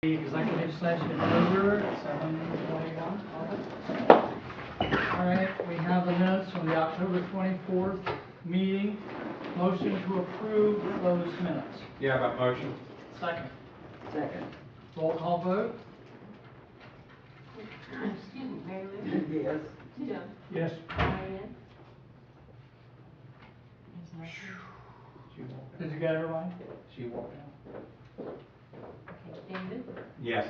The executive session over at 7:21. All right, we have the minutes from the October 24th meeting. Motion to approve those minutes. Yeah, that motion. Second. Second. Roll call vote. Excuse me, Mary Lou? Yes. Jim? Yes. Diane? Did you get everybody? She walked out. Okay, David? Yes.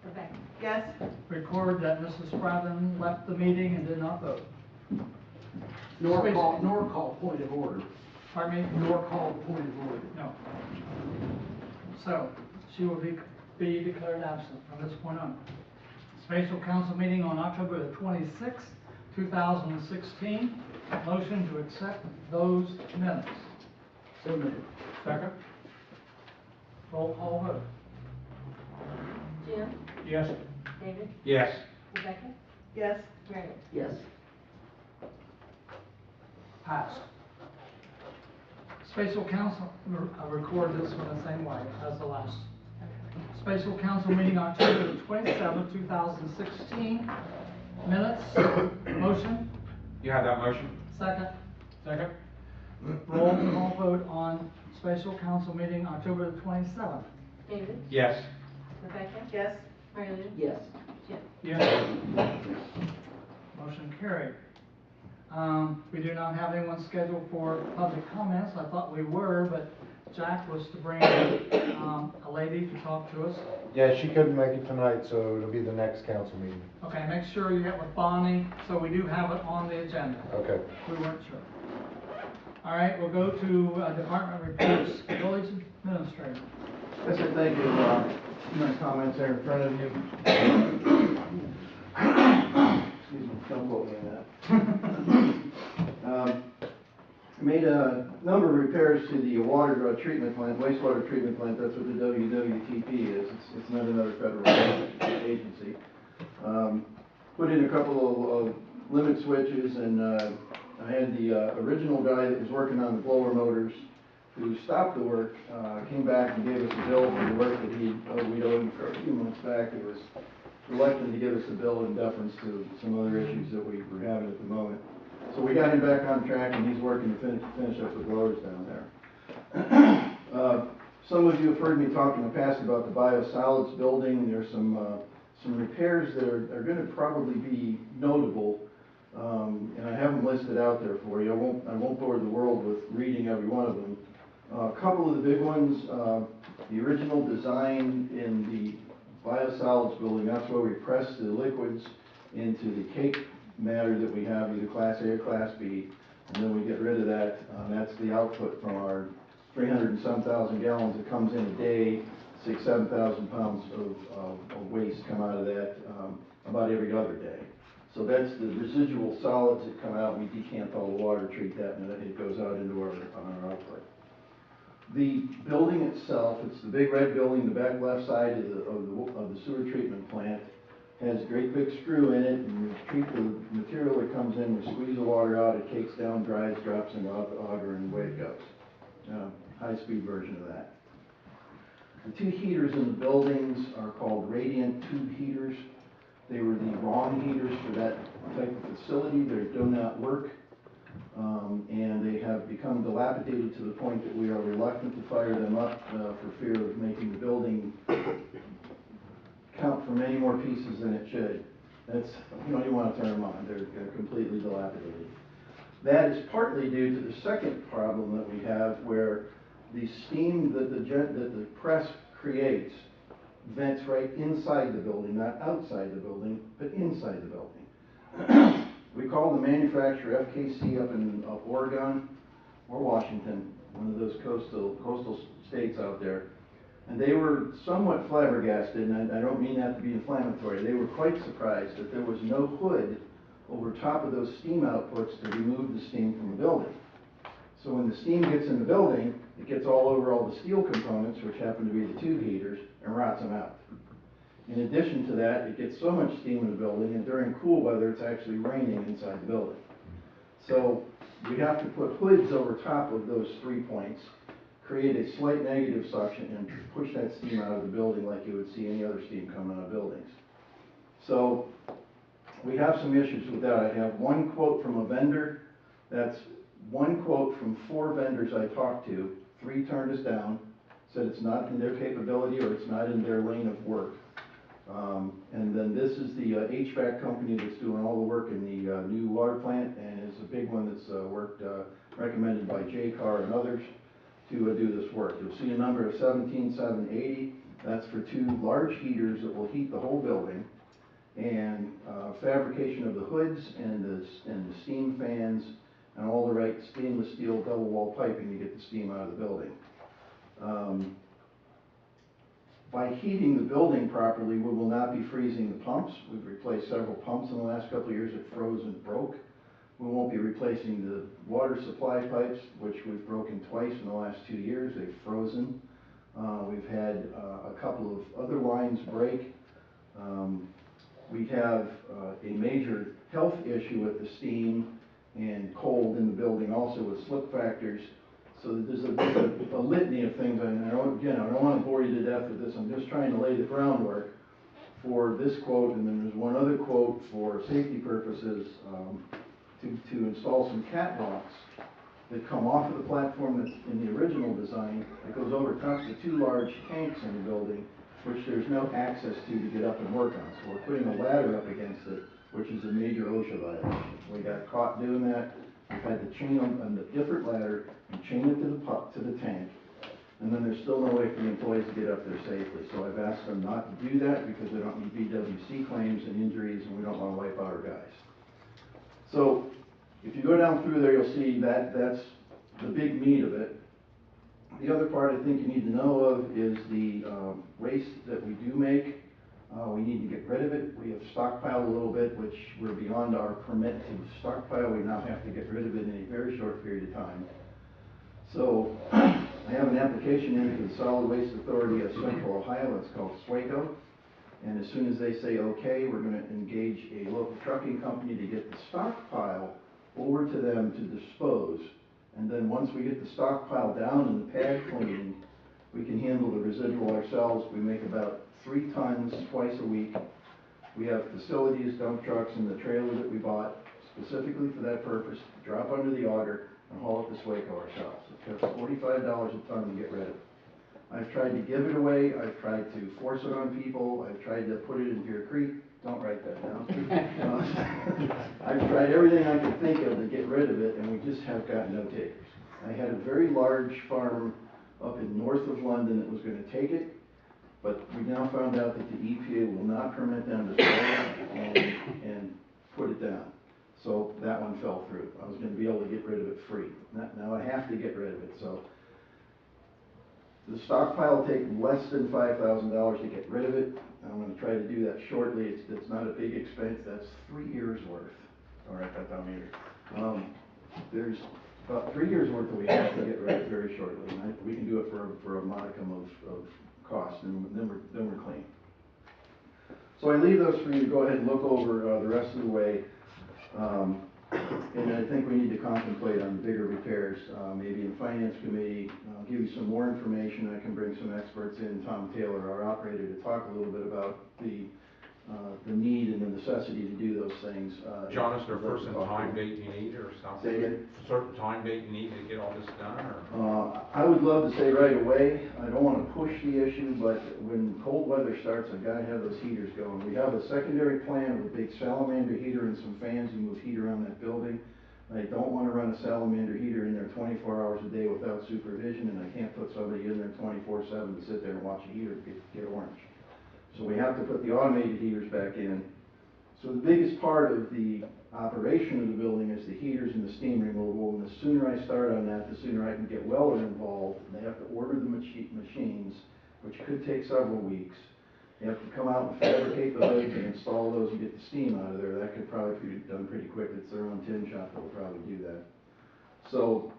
Rebecca? Yes. Record that Mrs. Spradlin left the meeting and did not vote. Nor call point of order. Pardon me? Nor call point of order. No. So, she will be declared absent from this point on. Special council meeting on October the 26th, 2016. Motion to accept those minutes. So moved. Second. Roll call vote. Jim? Yes. David? Yes. Rebecca? Yes. Mary Lou? Yes. Passed. Special council, I'll record this one the same way as the last. Special council meeting October the 27th, 2016. Minutes. Motion. You have that motion? Second. Second. Roll call vote on special council meeting October the 27th. David? Yes. Rebecca? Yes. Mary Lou? Yes. Jim? Yes. Motion carried. We do not have anyone scheduled for public comments. I thought we were, but Jack was to bring a lady to talk to us. Yeah, she couldn't make it tonight, so it'll be the next council meeting. Okay, make sure you get with Bonnie, so we do have it on the agenda. Okay. We weren't sure. All right, we'll go to department reports. Village administrator. Yes, sir, thank you. My comments are in front of you. Excuse me, don't quote me on that. I made a number of repairs to the water treatment plant, wastewater treatment plant. That's what the WWTP is. It's not another federal agency. Put in a couple of limit switches, and I had the original guy that was working on the blower motors who stopped the work, came back and gave us a bill for the work that we'd owed him for a few months back. He was reluctant to give us a bill in deference to some other issues that we were having at the moment. So we got him back on track, and he's working to finish up the blowers down there. Some of you have heard me talk in the past about the biosolids building. There's some repairs that are going to probably be notable. And I have them listed out there for you. I won't bore the world with reading every one of them. A couple of the big ones, the original design in the biosolids building, that's where we press the liquids into the cake matter that we have, either Class A or Class B, and then we get rid of that. That's the output from our 300 and some thousand gallons that comes in a day. 6,000–7,000 pounds of waste come out of that about every other day. So that's the residual solids that come out. We decant all the water, treat that, and it goes out into our output. The building itself, it's the big red building, the back left side of the sewer treatment plant, has a great big screw in it, and we treat the material that comes in, we squeeze the water out, it cakes down, dries, drops in the auger, and away it goes. High-speed version of that. The two heaters in the buildings are called radiant tube heaters. They were the wrong heaters for that type of facility. They do not work, and they have become dilapidated to the point that we are reluctant to fire them up for fear of making the building count for many more pieces than it should. That's, you don't even want to turn them on. They're completely dilapidated. That is partly due to the second problem that we have, where the steam that the press creates vents right inside the building, not outside the building, but inside the building. We call the manufacturer FKC up in Oregon or Washington, one of those coastal states out there, and they were somewhat flabbergasted, and I don't mean that to be inflammatory. They were quite surprised that there was no hood over top of those steam outputs to remove the steam from the building. So when the steam gets in the building, it gets all over all the steel components, which happen to be the tube heaters, and rots them out. In addition to that, it gets so much steam in the building, and during cool weather, it's actually raining inside the building. So we have to put hoods over top of those 3 points create a slight negative suction and push that steam out of the building like you would see any other steam coming out of buildings. So we have some issues with that. I have one quote from a vendor. That's one quote from 4 vendors I talked to. 3 turned us down, said it's not in their capability or it's not in their lane of work. And then this is the HVAC company that's doing all the work in the new water plant, and is a big one that's recommended by JCAR and others to do this work. You'll see a number of 17,780. That's for 2 large heaters that will heat the whole building, and fabrication of the hoods and the steam fans and all the right stainless steel double wall piping to get the steam out of the building. By heating the building properly, we will not be freezing the pumps. We've replaced several pumps in the last couple of years that froze and broke. We won't be replacing the water supply pipes, which we've broken twice in the last 2 years. They've frozen. We've had a couple of other lines break. We have a major health issue with the steam and cold in the building, also with slip factors. So there's a litany of things, and I don't want to bore you to death with this. I'm just trying to lay the groundwork for this quote, and then there's one other quote for safety purposes, to install some catwalks that come off of the platform that's in the original design, that goes over top of the 2 large tanks in the building, which there's no access to get up and work on. So we're putting a ladder up against it, which is a major OSHA violation. We got caught doing that. We've had to chain them on a different ladder and chain it to the tank. And then there's still no way for the employees to get up there safely. So I've asked them not to do that because we don't need BWC claims and injuries, and we don't want to wipe out our guys. So if you go down through there, you'll see that that's the big meat of it. The other part I think you need to know of is the waste that we do make. We need to get rid of it. We have stockpiled a little bit, which we're beyond our permit to stockpile. We now have to get rid of it in a very short period of time. So I have an application in to the Solid Waste Authority of Central Ohio. It's called SWACO. And as soon as they say okay, we're going to engage a local trucking company to get the stockpile over to them to dispose. And then once we get the stockpile down and the pad cleaning, we can handle the residual ourselves. We make about 3 tons twice a week. We have facilities, dump trucks, and the trailer that we bought specifically for that purpose, drop under the auger and haul it to SWACO ourselves. It costs $45 a ton to get rid of it. I've tried to give it away. I've tried to force it on people. I've tried to put it in Deer Creek. Don't write that down. I've tried everything I could think of to get rid of it, and we just have got no takers. I had a very large farm up in north of London that was going to take it, but we now found out that the EPA will not permit them to sell it and put it down. So that one fell through. I was going to be able to get rid of it free. Now I have to get rid of it. So the stockpile will take less than $5,000 to get rid of it. I'm going to try to do that shortly. It's not a big expense. That's 3 years worth. All right, that down here. There's about 3 years worth that we have to get rid of very shortly. And we can do it for a modicum of cost, and then we're clean. So I leave those for you to go ahead and look over the rest of the way. And I think we need to contemplate on bigger repairs, maybe in Finance Committee. I'll give you some more information. I can bring some experts in, Tom Taylor, our operator, to talk a little bit about the need and the necessity to do those things. John, is there a certain time date you need or something? Say again? A certain time date you need to get all this done, or? I would love to say right away. I don't want to push the issue, but when cold weather starts, I've got to have those heaters going. We have a secondary plan with a big salamander heater and some fans to move heat around that building. I don't want to run a salamander heater in there 24 hours a day without supervision, and I can't put somebody in there 24/7 to sit there and watch a heater get orange. So we have to put the automated heaters back in. So the biggest part of the operation of the building is the heaters and the steam removal, and the sooner I start on that, the sooner I can get Weller involved. They have to order the machines, which could take several weeks. They have to come out and fabricate the hoods and install those and get the steam out of there. That could probably be done pretty quick. It's their own tin shop that will probably do that. So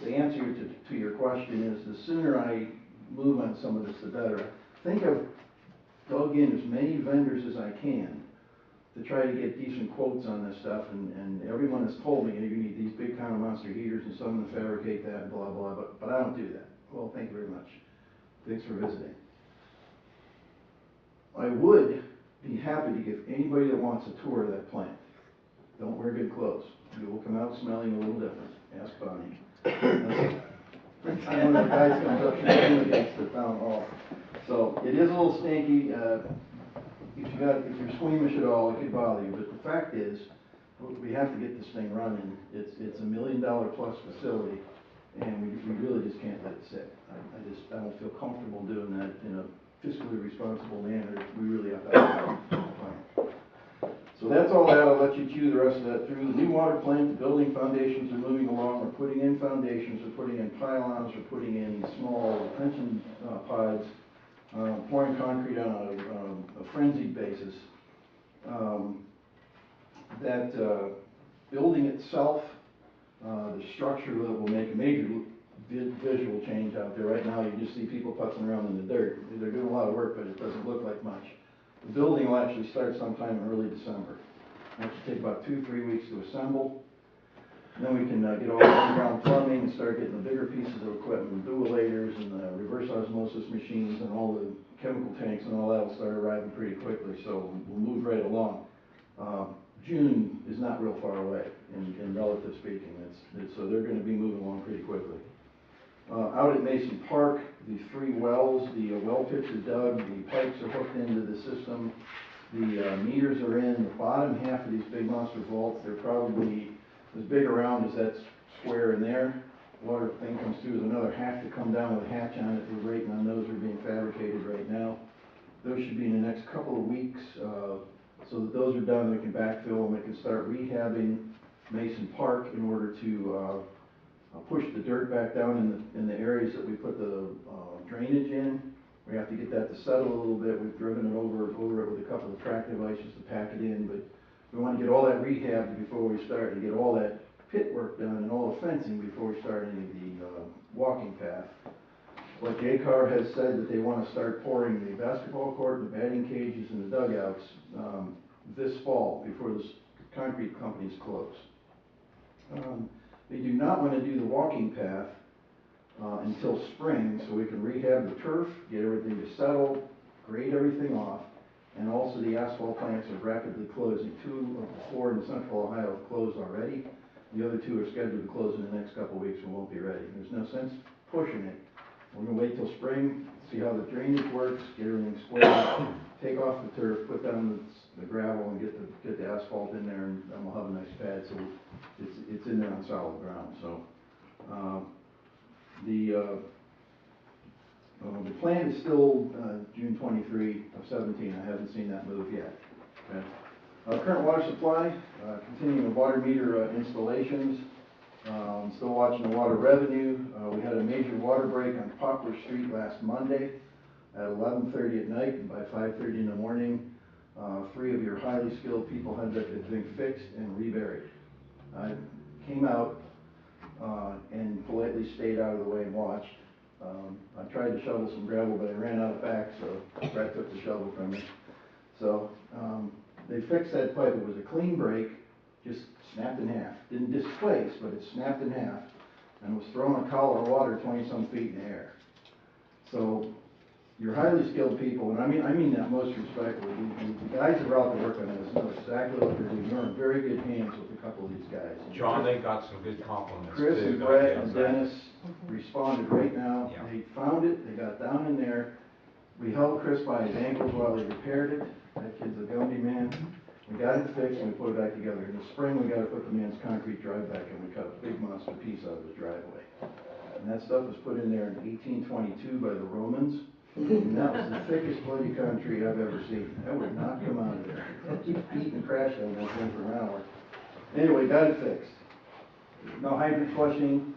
the answer to your question is, the sooner I move on some of this, the better. Think of dug in as many vendors as I can to try to get decent quotes on this stuff, and everyone has told me, you need these big kind of monster heaters and someone to fabricate that and blah, blah, but I don't do that. Well, thank you very much. Thanks for visiting. I would be happy to give anybody that wants a tour of that plant. Don't wear good clothes. You will come out smelling a little different. Ask Bonnie. I know the guys comes up and against the town hall. So it is a little stinky. If you're squeamish at all, it could bother you. But the fact is, we have to get this thing running. It's $1 million plus facility, and we really just can't let it sit. I don't feel comfortable doing that in a fiscally responsible manner. We really have to have a plan. So that's all that. I'll let you chew the rest of that through. The new water plant, the building foundations are moving along. We're putting in foundations, we're putting in pylons, we're putting in small retention pods, pouring concrete on a frenzied basis. That building itself, the structure will make a major visual change out there. Right now, you just see people putzing around in the dirt. They're doing a lot of work, but it doesn't look like much. The building will actually start sometime in early December. It should take about 2-3 weeks to assemble. And then we can get all the underground plumbing and start getting the bigger pieces of equipment, dualators and the reverse osmosis machines and all the chemical tanks and all that will start arriving pretty quickly. So we'll move right along. June is not real far away in relative speaking. So they're going to be moving along pretty quickly. Out at Mason Park, the 3 wells, the well pits are dug, the pipes are hooked into the system, the meters are in. The bottom half of these big monster vaults, they're probably as big around as that square in there. Water thing comes through, there's another half to come down with a hatch on it. We're waiting on those, are being fabricated right now. Those should be in the next couple of weeks, so that those are done, we can backfill and we can start rehabbing Mason Park in order to push the dirt back down in the areas that we put the drainage in. We have to get that to settle a little bit. We've driven it over it with a couple of track devices to pack it in, but we want to get all that rehabbed before we start and get all that pit work done and all the fencing before we start any of the walking path. Like JCAR has said that they want to start pouring the basketball court, the batting cages, and the dugouts this fall before the concrete companies close. They do not want to do the walking path until spring, so we can rehab the turf, get everything to settle, grade everything off, and also the asphalt plants are rapidly closing. 2 of the 4 in central Ohio have closed already. The other 2 are scheduled to close in the next couple of weeks and won't be ready. There's no sense pushing it. We're going to wait till spring, see how the drainage works, get everything squared, take off the turf, put down the gravel, and get the asphalt in there, and we'll have a nice pad. So it's in there on solid ground. So the plan is still June 23 of 17. I haven't seen that move yet. Okay. Current water supply, continuing the water meter installations. Still watching the water revenue. We had a major water break on Poplar Street last Monday at 11:30 at night, and by 5:30 in the morning, 3 of your highly skilled people had that thing fixed and reburied. I came out and politely stayed out of the way and watched. I tried to shovel some gravel, but I ran out of back, so Brett took the shovel from me. So they fixed that pipe. It was a clean break, just snapped in half. Didn't displace, but it snapped in half and was throwing a collar of water 20-some feet in the air. So your highly skilled people, and I mean that most respectfully, the guys that are out there working on this know exactly what they're doing. You're in very good hands with a couple of these guys. John, they got some good compliments too. Chris and don't Brett they, and on that? Dennis responded right now. Yeah. They found it, they got down in there. We held Chris by his ankles while he repaired it. That kid's a Gumby man. We got it fixed and we put it back together. In the spring, we got to put the man's concrete drive back and we cut a big monster piece out of his driveway. And that stuff was put in there in 1822 by the Romans. And that was the thickest bloody concrete I've ever seen. That would not come out of there. It keeps beating and crashing on that thing for an hour. Anyway, got it fixed. No hydrant flushing.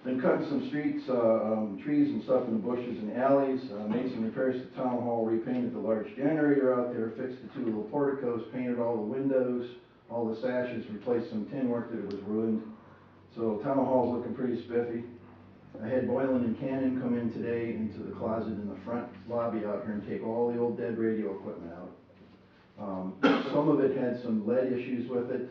Been cutting some streets, trees and stuff in the bushes and alleys. Made some repairs to Town Hall, repainted the large generator out there, fixed the 2 little porticos, painted all the windows, all the sashes, replaced some tin work that was ruined. So Town Hall's looking pretty spiffy. I had Boylan and Cannon come in today into the closet in the front lobby out here and take all the old dead radio equipment out. Some of it had some lead issues with it.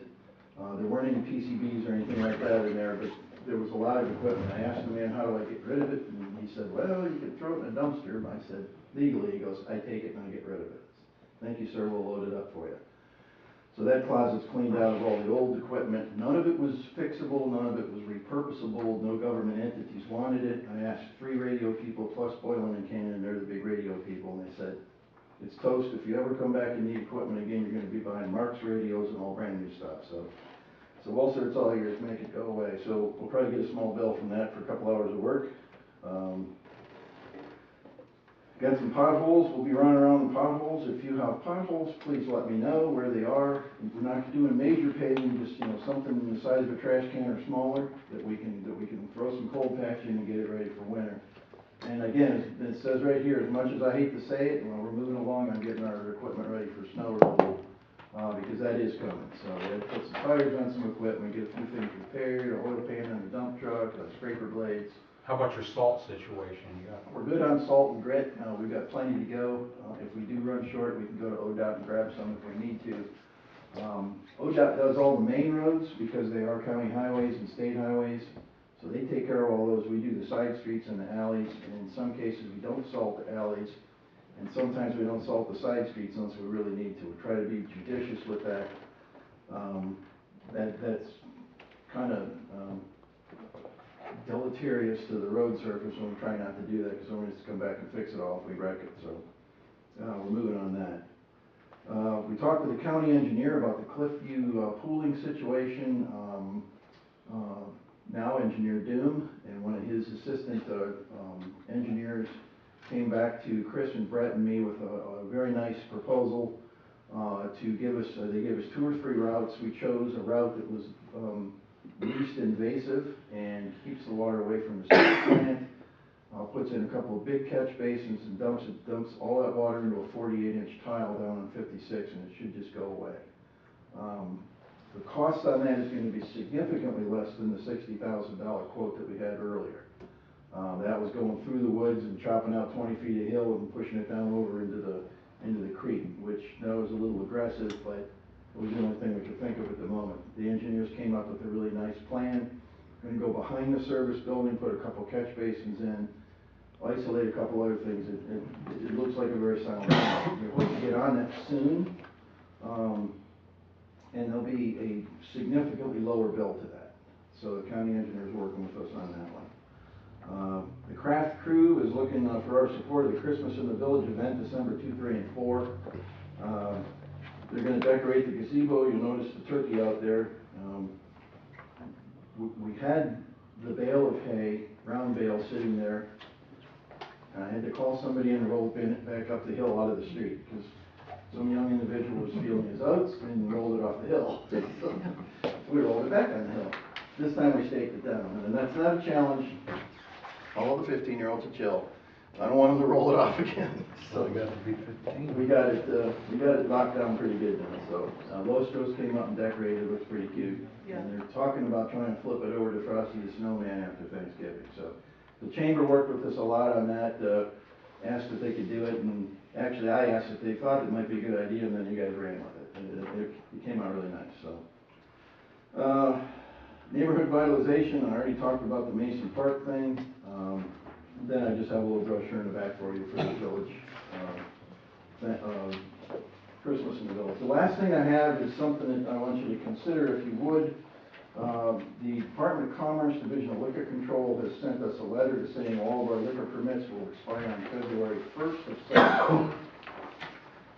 There weren't any PCBs or anything like that in there, but there was a lot of equipment. I asked the man, how do I get rid of it? And he he said, well, you could throw it in a dumpster. I said, legally, he goes, I take it and I get rid of it. Thank you, sir, we'll load it up for you. So that closet's cleaned out of all the old equipment. None of it was fixable, none of it was repurposable, no government entities wanted it. I asked 3 radio people plus Boylan and Cannon, they're the big radio people, and they said, it's toast. If you ever come back and need equipment again, you're gonna be buying Mark's radios and all brand new stuff, so Walter, it's all yours, make it go away. So we'll probably get a small bill from that for a couple hours of work. Got some potholes, we'll be running around the potholes. If you have potholes, please let me know where they are. We're not doing major paving, just, something the size of a trash can or smaller that we can throw some cold patch in and get it ready for winter. And again, it says right here, as much as I hate to say it, when we're moving along, I'm getting our equipment ready for snow removal, because that is coming. So we had to put some tires on some equipment, get a few things repaired, oil pan on the dump truck, scraper blades. How about your salt situation? You got, We're good on salt and grit. We've got plenty to go. If we do run short, we can go to ODOT and grab some if we need to. ODOT does all the main roads because they are county highways and state highways. So they take care of all those. We do the side streets and the alleys, and in some cases we don't salt the alleys, and sometimes we don't salt the side streets unless we really need to. We try to be judicious with that. That's kind of deleterious to the road surface when we try not to do that, because someone needs to come back and fix it all if we wreck it. So we're moving on that. We talked to the county engineer about the Cliffview pooling situation. Now Engineer Doom and one of his assistant engineers came back to Chris and Brett and me with a very nice proposal to give us, they gave us 2 or 3 routes. We chose a route that was least invasive and keeps the water away from the sewage plant, puts in a couple of big catch basins and dumps all that water into a 48-inch tile down on 56, and it should just go away. The cost on that is going to be significantly less than the $60,000 quote that we had earlier. That was going through the woods and chopping out 20 feet of hill and pushing it down over into the creek, which that was a little aggressive, but it was the only thing we could think of at the moment. The engineers came up with a really nice plan. Going to go behind the service building, put a couple catch basins in, isolate a couple other things. It looks like a very sound plan. We hope to get on that soon, and there'll be a significantly lower bill to that. So the county engineer is working with us on that one. The craft crew is looking for our support of the Christmas in the Village event, December 2, 3, and 4. They're going to decorate the gazebo. You'll notice the turkey out there. We had the bale of hay, round bale, sitting there. And I had to call somebody in to roll it back up the hill out of the street, because some young individual was feeling his oats and rolled it off the hill. So we rolled it back on the hill. This time we staked it down, and that's not a challenge. All of the 15-year-olds are chill. I don't want them to roll it off again. So We got to be 15. we got it locked down pretty good now. So Lostros came up and decorated. It looks pretty cute. Yeah. And they're talking about trying to flip it over to Frosty the Snowman after Thanksgiving. So the chamber worked with us a lot on that. Asked if they could do it, and actually I asked if they thought it might be a good idea, and then you guys ran with it. And it came out really nice. So neighborhood vitalization. I already talked about the Mason Park thing. Then I just have a little brochure in the back for you for the village, Christmas in the village. The last thing I have is something that I want you to consider, if you would. The Department of Commerce Division of Liquor Control has sent us a letter saying all of our liquor permits will expire on February 1st of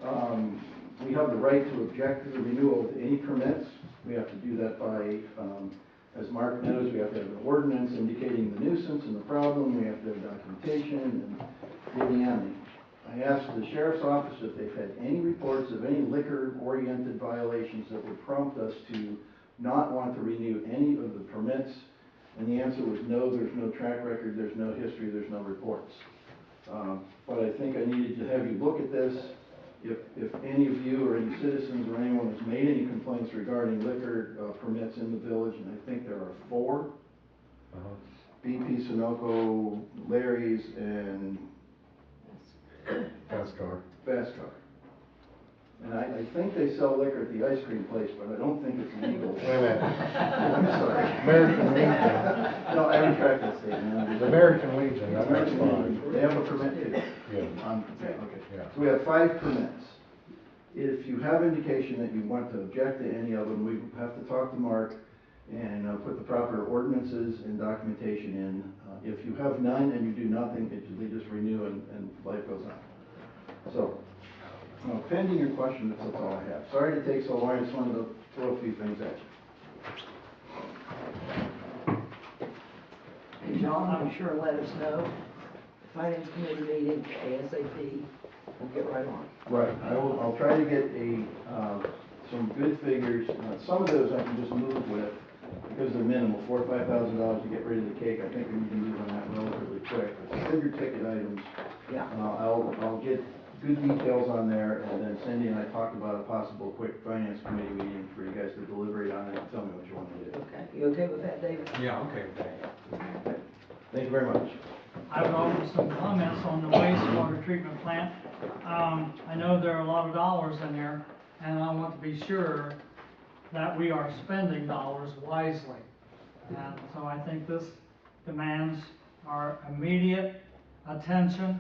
2017. We have the right to object to the renewal of any permits. We have to do that by as Mark knows, we have to have an ordinance indicating the nuisance and the problem. We have to have documentation and getting on it. I asked the sheriff's office if they've had any reports of any liquor-oriented violations that would prompt us to not want to renew any of the permits. And the answer was no, there's no track record, there's no history, there's no reports. But I think I needed to have you look at this. If any of you or any citizens or anyone has made any complaints regarding liquor permits in the village, and I think there are 4, BP, Sunoco, Larry's, and Fast car. Fast Car. And I think they sell liquor at the ice cream place, but I don't think it's legal. Wait a minute. I'm sorry. American Legion, No, I retract that statement. the American Legion, that's American fine. Legion, they have a permit too. Yeah. Okay. Yeah. So we have 5 permits. If you have indication that you want to object to any of them, we have to talk to Mark and put the proper ordinances and documentation in. If you have none and you do nothing, they just renew and life goes on. So, pending your question, that's all I have. Sorry to take so long, I just wanted to throw a few things at you. And John, be sure and let us know. Finance committee meeting, ASAP, we'll get right on. Right, I'll try to get some good figures. Some of those I can just move with because they're minimal, $4,000 or $5,000 to get rid of the cake. I think we can move on that relatively quick. But the bigger ticket items, Yeah. I'll get good details on there, and then Cindy and I talked about a possible quick finance committee meeting for you guys to deliberate on it and tell me what you want to do. Okay, you okay with that, David? Yeah, okay, with that. Thank you very much. I would offer some comments on the wastewater treatment plant. I know there are a lot of dollars in there, and I want to be sure that we are spending dollars wisely. And so I think this demands our immediate attention.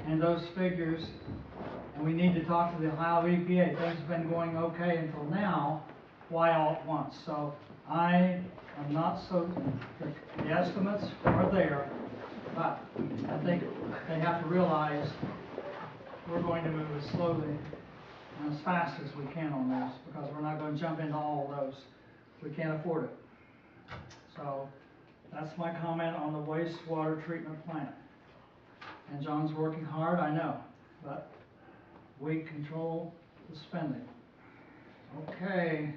And those figures, and we need to talk to the Ohio EPA. Things have been going okay until now. Why all at once? So I am not so, the estimates are there, but I think they have to realize we're going to move as slowly and as fast as we can on this, because we're not going to jump into all of those. We can't afford it. So that's my comment on the wastewater treatment plant. And John's working hard, I know, but we control the spending. Okay.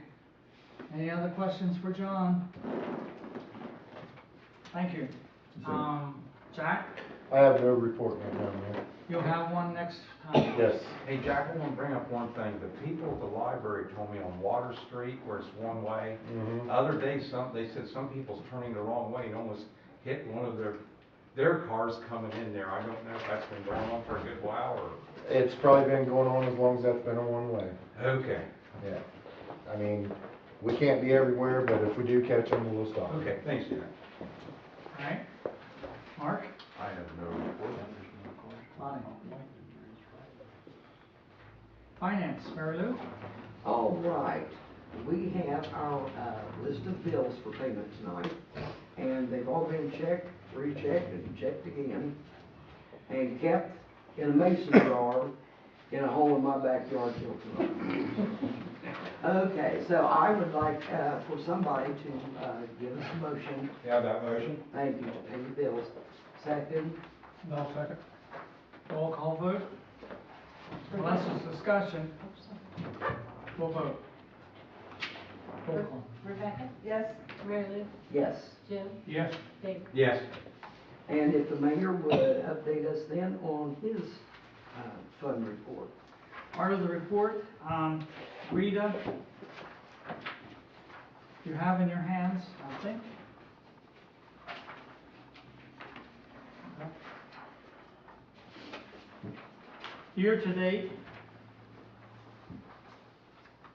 Any other questions for John? Thank you. Jack, I have no report right now, man. you'll have one next time. Yes. Hey, Jack, I want to bring up one thing. The people at the library told me on Water Street, where it's one way, Mhm. the other day, they said some people's turning the wrong way and almost hit one of their cars coming in there. I don't know if that's been going on for a good while or. It's probably been going on as long as that's been a one way. Okay. Yeah. I mean, we can't be everywhere, but if we do catch them, we'll stop. Okay, thanks, Jack. All right. Mark? I have no report. Lonnie? Finance, Mary Lou? All right, we have our list of bills for payment tonight, and they've all been checked, rechecked, and checked again, and kept in a mason jar in a hole in my backyard till tonight. Okay, so I would like for somebody to give us a motion. Yeah, that motion? Thank you, to pay the bills. Second, No, second. Roll call vote? Unless there's discussion, we'll vote. Roll call. Rebecca? Yes. Mary Lou? yes. Jim? Yes. David? Yes. And if the mayor would update us then on his fund report. Part of the report, Rita, you have in your hands, I think. Year to date,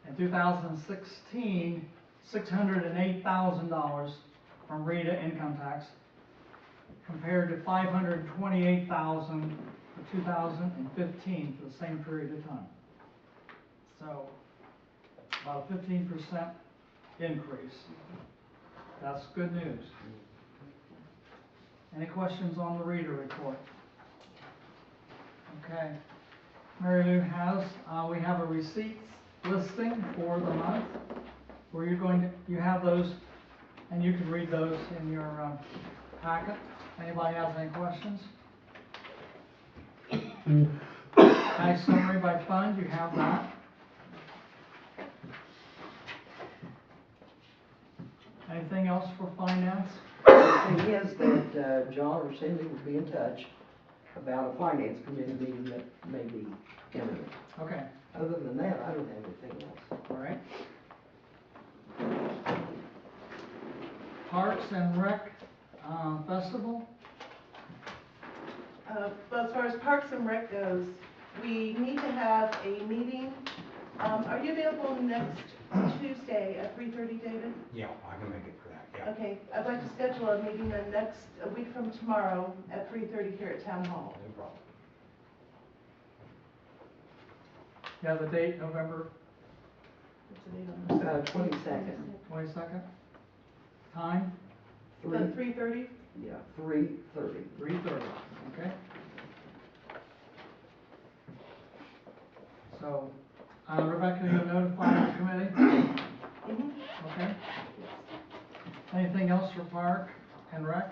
in 2016, $608,000 from Rita income tax, compared to $528,000 for 2015 for the same period of time. So, about a 15% increase. That's good news. Any questions on the Rita report? Okay. Mary Lou has, we have a receipts listing for the month, where you have those, and you can read those in your packet. Anybody has any questions? Nice summary by fund, you have that. Anything else for finance? The thing is that John or Cindy will be in touch about a finance committee meeting that may be imminent. Okay, Other than that, I don't have anything else. all right. Parks and Rec Festival. Well, as far as Parks and Rec goes, we need to have a meeting. Are you available next Tuesday at 3:30, David? Yeah, I can make it for that, yeah. Okay, I'd like to schedule a meeting then a week from tomorrow at 3:30 here at Town Hall. No problem. You have the date, November What's the date on this? 22nd, 22nd? Time? three, 3:30? yeah, 3:30. 3:30, okay? So, Rebecca, you'll notify the committee, Mhm. okay? Anything else for Park and Rec?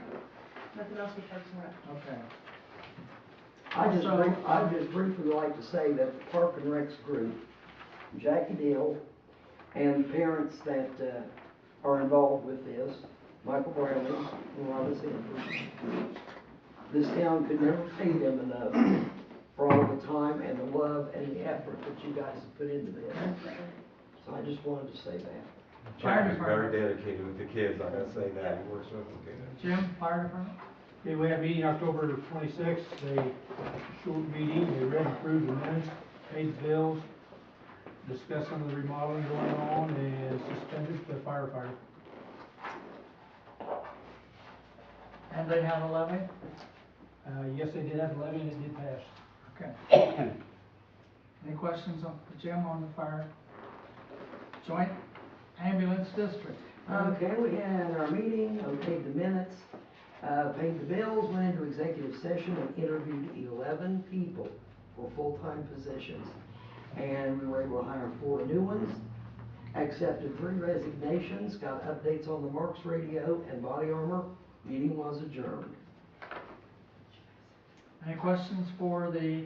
Nothing else for Parks and Rec. Okay. I'd just briefly like to say that the Park and Recs group, Jackie Dale, and parents that are involved with this, Michael Brownlee and Robert Sanford, this town could never pay them enough for all the time and the love and the effort that you guys have put into this. So I just wanted to say that. Jack is very dedicated with the kids, I gotta say that, he works with them good. Jim, fire department? Okay, we have a meeting October 26th, a short meeting, they read and approved the minutes, paid the bills, discussed some of the remodeling going on, and suspended the firefighter. And they have a levy? Yes, they did have a levy and it did pass. Okay. Any questions on, Jim, on the fire? Joint ambulance district? Okay, we had our meeting, okayed the minutes, paid the bills, went into executive session and interviewed 11 people for full-time positions. And we were able to hire 4 new ones, accepted 3 resignations, got updates on the Marks radio and body armor. Meeting was adjourned. Any questions for the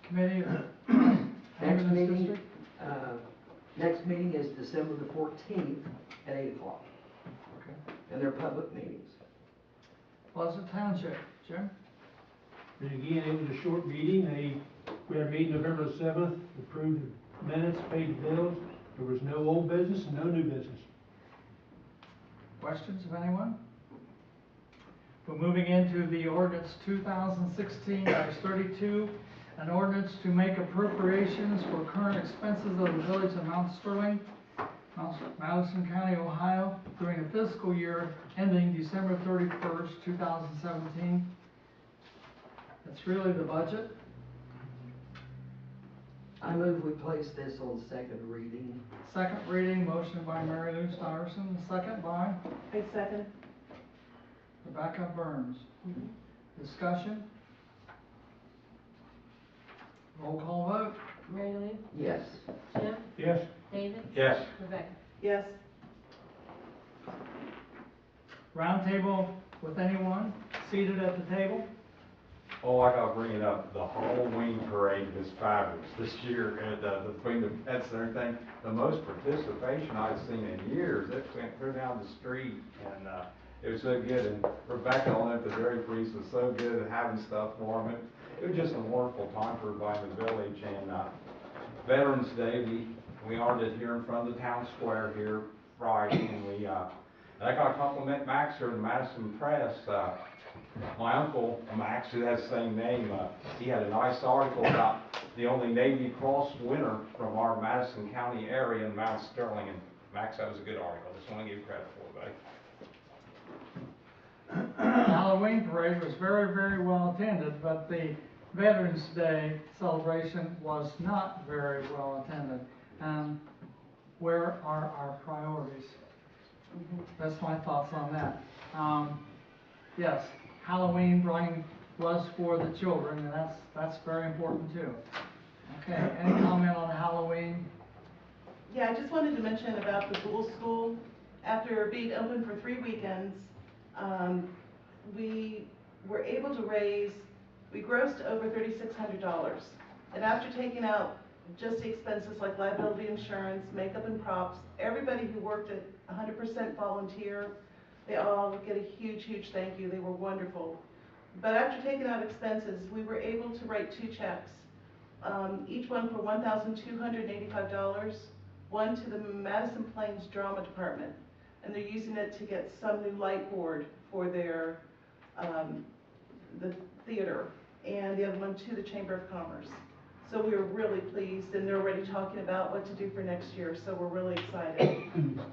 committee of Next ambulance meeting, district? next meeting is December the 14th at 8 o'clock, Okay. and they're public meetings. Pleasant Township, Jim? And again, it was a short meeting, we had a meeting November 7th, approved the minutes, paid the bills, there was no old business and no new business. Questions of anyone? We're moving into the ordinance 2016-32, an ordinance to make appropriations for current expenses of the village of Mount Sterling, Madison County, Ohio, during the fiscal year ending December 31st, 2017. It's really the budget. I move we place this on second reading. Second reading, motion by Mary Lou Stiverson, second by I second. Rebecca Burns. Discussion? Roll call vote? Mary Lou? Yes. Jim? Yes? David? Yes. Rebecca? Yes. Roundtable with anyone seated at the table? Oh, I gotta bring it up, the Halloween parade was fabulous this year, and between the pets and everything, the most participation I've seen in years, it went through down the street, and, it was so good, and Rebecca on at the Dairy Priest was so good at having stuff for them. It was just a wonderful time for everybody in the village, and, Veterans Day, we honored it here in front of the town square here Friday, and and I gotta compliment Max here in the Madison Press, my uncle, Max, who has the same name, he had a nice article about the only Navy Cross winner from our Madison County area in Mount Sterling, and Max, that was a good article, just wanna give you credit for it, buddy. The Halloween parade was very, very well attended, but the Veterans Day celebration was not very well attended. Where are our priorities? That's my thoughts on that. Yes, Halloween was for the children, and that's very important too. Okay, any comment on Halloween? Yeah, I just wanted to mention about the Boole School. After being open for 3 weekends, we were able to we grossed over $3,600. And after taking out just the expenses like liability insurance, makeup and props, everybody who worked at 100% volunteer, they all get a huge, huge thank you. They were wonderful. But after taking out expenses, we were able to write 2 checks, each one for $1,285, one to the Madison Plains Drama Department, and they're using it to get some new light board for their the theater. and the other one to the Chamber of Commerce. So we were really pleased, and they're already talking about what to do for next year, so we're really excited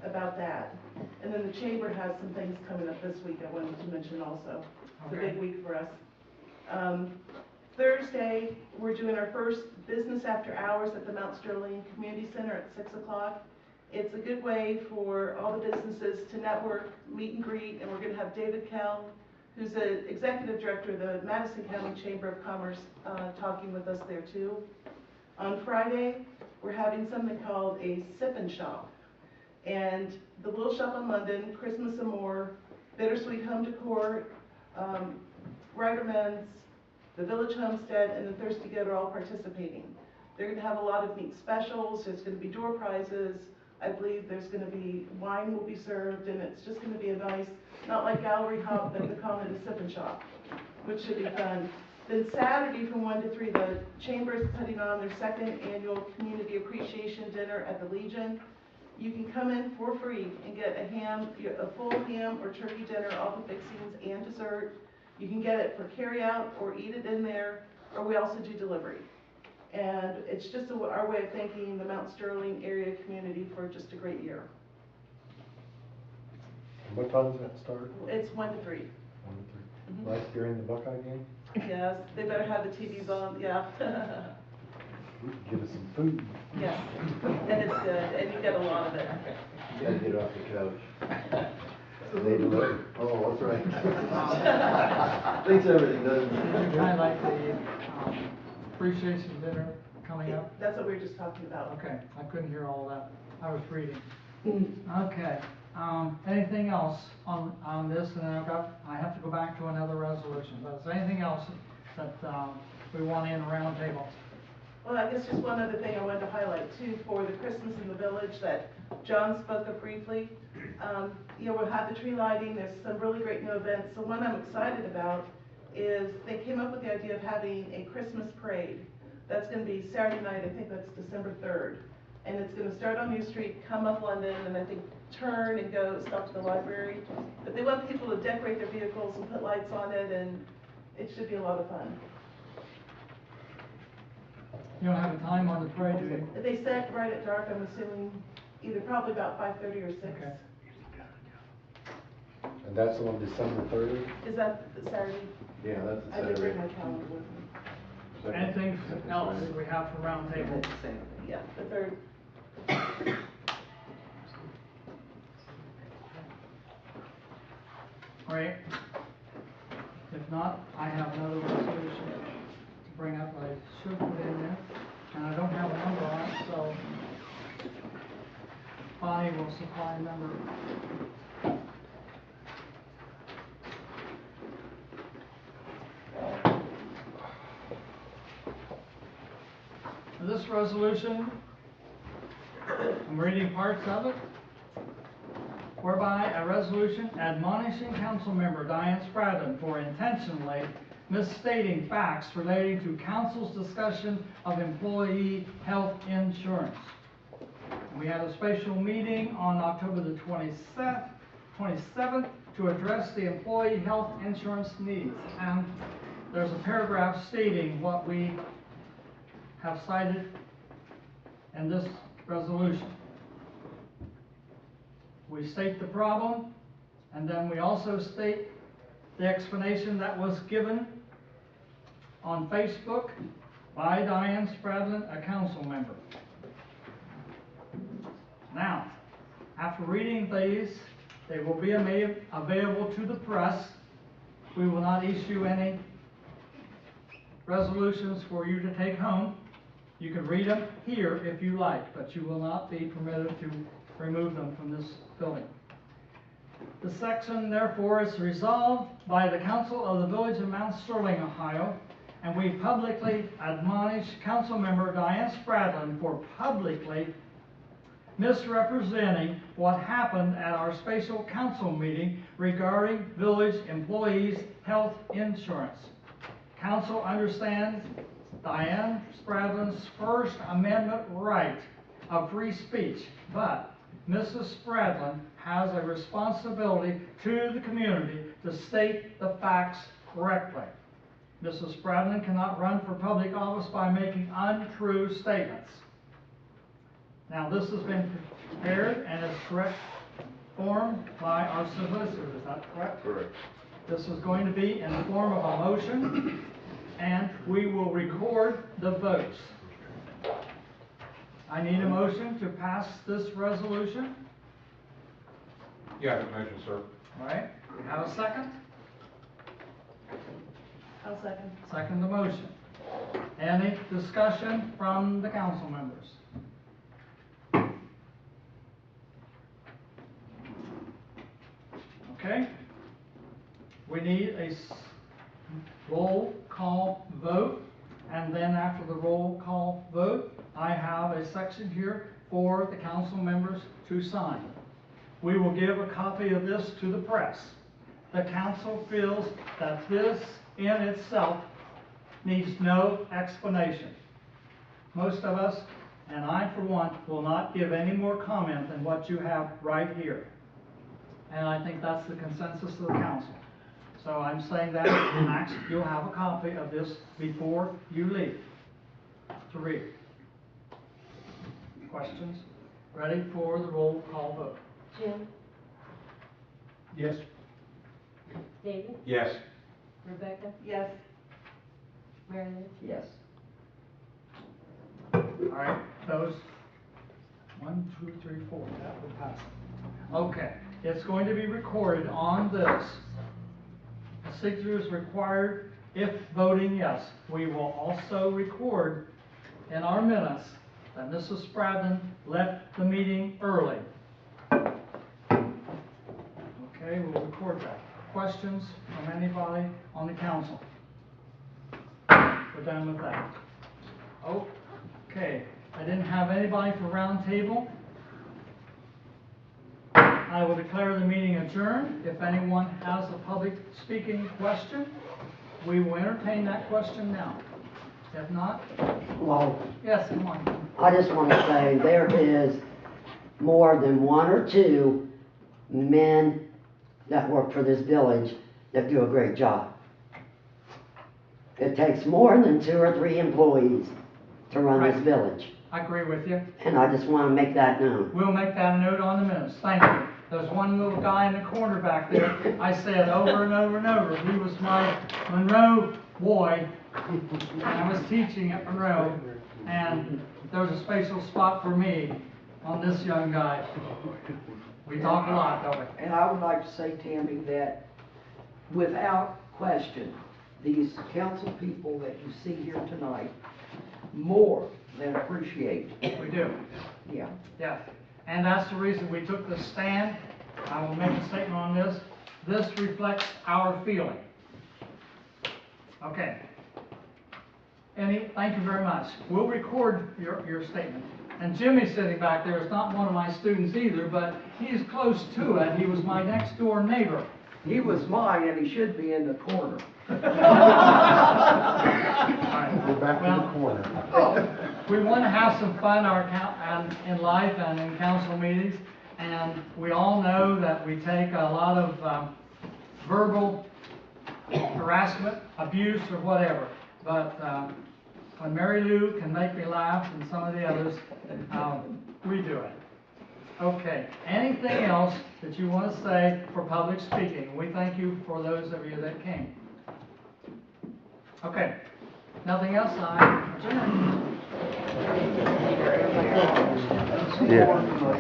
about that. And then the Chamber has some things coming up this week I wanted to mention also. It's a Okay. big week for us. Thursday, we're doing our first business after hours at the Mount Sterling Community Center at 6 o'clock. It's a good way for all the businesses to network, meet and greet, and we're gonna have David Kell, who's the executive director of the Madison County Chamber of Commerce, talking with us there too. On Friday, we're having something called a sip and shop. And the Little Shop on London, Christmas and More, Bittersweet Home Decor, Riderman's, the Village Homestead, and the Thirsty Goat are all participating. They're gonna have a lot of neat specials, there's gonna be door prizes, I believe there's gonna be, wine will be served, and it's just gonna be a nice, not like gallery hop, but they're calling it a sip and shop, which should be fun. Then Saturday from 1 to 3, the Chamber is putting on their second annual Community Appreciation Dinner at the Legion. You can come in for free and get a full ham or turkey dinner, all the fixings and dessert. You can get it for carry out or eat it in there, or we also do delivery. And it's just our way of thanking the Mount Sterling area community for just a great year. What time does that start? It's 1 to 3. 1 to 3. Mhm. Like during the Buckeye game? Yes, they better have the TVs on, yeah. Give us some food. Yes, and it's good, and you get a lot of it. You gotta get off the couch. They deliver. Oh, that's right. Thinks everything, doesn't Kind it? of like the appreciation dinner coming up. That's what we were just talking about. Okay, I couldn't hear all that. I was reading. Okay, anything else on this? And then I have to go back to another resolution. But is there anything else that we want in round table? Well, I guess just one other thing I wanted to highlight too, for the Christmas in the Village that John spoke of briefly. We'll have the tree lighting, there's some really great new events. The one I'm excited about is they came up with the idea of having a Christmas parade. That's gonna be Saturday night, I think that's December 3rd. And it's gonna start on New Street, come up London, and I think turn and go, stop to the library. But they want people to decorate their vehicles and put lights on it, and it should be a lot of fun. You don't have a time on the parade, do you? They set right at dark, I'm assuming, either probably about 5:30 or 6. Okay. And that's on December 30th? Is that the Saturday? Yeah, that's the I did bring my Saturday. calendar with me. Anything else that we have for round table? Yeah, the 3rd. All right. If not, I have another resolution to bring up that I should put in there, and I don't have a number on it, so Bonnie will supply a number. This resolution, I'm reading parts of it, whereby a resolution admonishing Councilmember Diane Spradlin for intentionally misstating facts relating to council's discussion of employee health insurance. We had a special meeting on October the 27th to address the employee health insurance needs. And there's a paragraph stating what we have cited in this resolution. We state the problem, and then we also state the explanation that was given on Facebook by Diane Spradlin, a council member. Now, after reading these, they will be available to the press. We will not issue any resolutions for you to take home. You can read them here if you like, but you will not be permitted to remove them from this building. The section, therefore, is resolved by the Council of the Village of Mount Sterling, Ohio, and we publicly admonish Councilmember Diane Spradlin for publicly misrepresenting what happened at our special council meeting regarding village employees' health insurance. Council understands Diane Spradlin's First Amendment right of free speech, but Mrs. Spradlin has a responsibility to the community to state the facts correctly. Mrs. Spradlin cannot run for public office by making untrue statements. Now, this has been prepared and is correct form by our solicitor, is that correct? Correct. This is going to be in the form of a motion, and we will record the votes. I need a motion to pass this resolution. You have a motion, sir. All right, have a second? I'll second. Second the motion. Any discussion from the council members? Okay. We need a roll call vote, and then after the roll call vote, I have a section here for the council members to sign. We will give a copy of this to the press. The council feels that this in itself needs no explanation. Most of us, and I for one, will not give any more comment than what you have right here. And I think that's the consensus of the council. So I'm saying that, Max, you'll have a copy of this before you leave to read. Questions? Ready for the roll call vote? Jim, Yes. David, Yes. Rebecca, Yes. Meredith, Yes. All right, those, 1, 2, 3, 4, that would pass. Okay, it's going to be recorded on this. A signature is required if voting yes. We will also record in our minutes that Mrs. Spradlin left the meeting early. Okay, we'll record that. Questions from anybody on the council? We're done with that. Okay, I didn't have anybody for round table. I will declare the meeting adjourned. If anyone has a public speaking question, we will entertain that question now. If not, Well, yes, come on. I just want to say there is more than one or two men that work for this village that do a great job. It takes more than 2 or 3 employees to run this Right. village. I agree with you. And I just want to make that known. We'll make that a note on the minutes. Thank you. There's one little guy in the corner back there. I said over and over and over, he was my Monroe boy. And I was teaching at Monroe, and there was a special spot for me on this young guy. We talk a lot, don't we? And I would like to say, Tammy, that without question, these council people that you see here tonight more than appreciate. We do. Yeah. Yeah, and that's the reason we took the stand. I will make a statement on this. This reflects our feeling. Okay. Thank you very much. We'll record your statement. And Jimmy's sitting back there is not one of my students either, but he's close to it. He was my next door neighbor. He was mine, and he should be in the corner. We're back in the corner. We want to have some fun in life and in council meetings, and we all know that we take a lot of verbal harassment, abuse, or whatever. But when Mary Lou can make me laugh and some of the others, we do it. Okay, anything else that you want to say for public speaking? We thank you for those of you that came. Okay, nothing else, I adjourn. Yeah.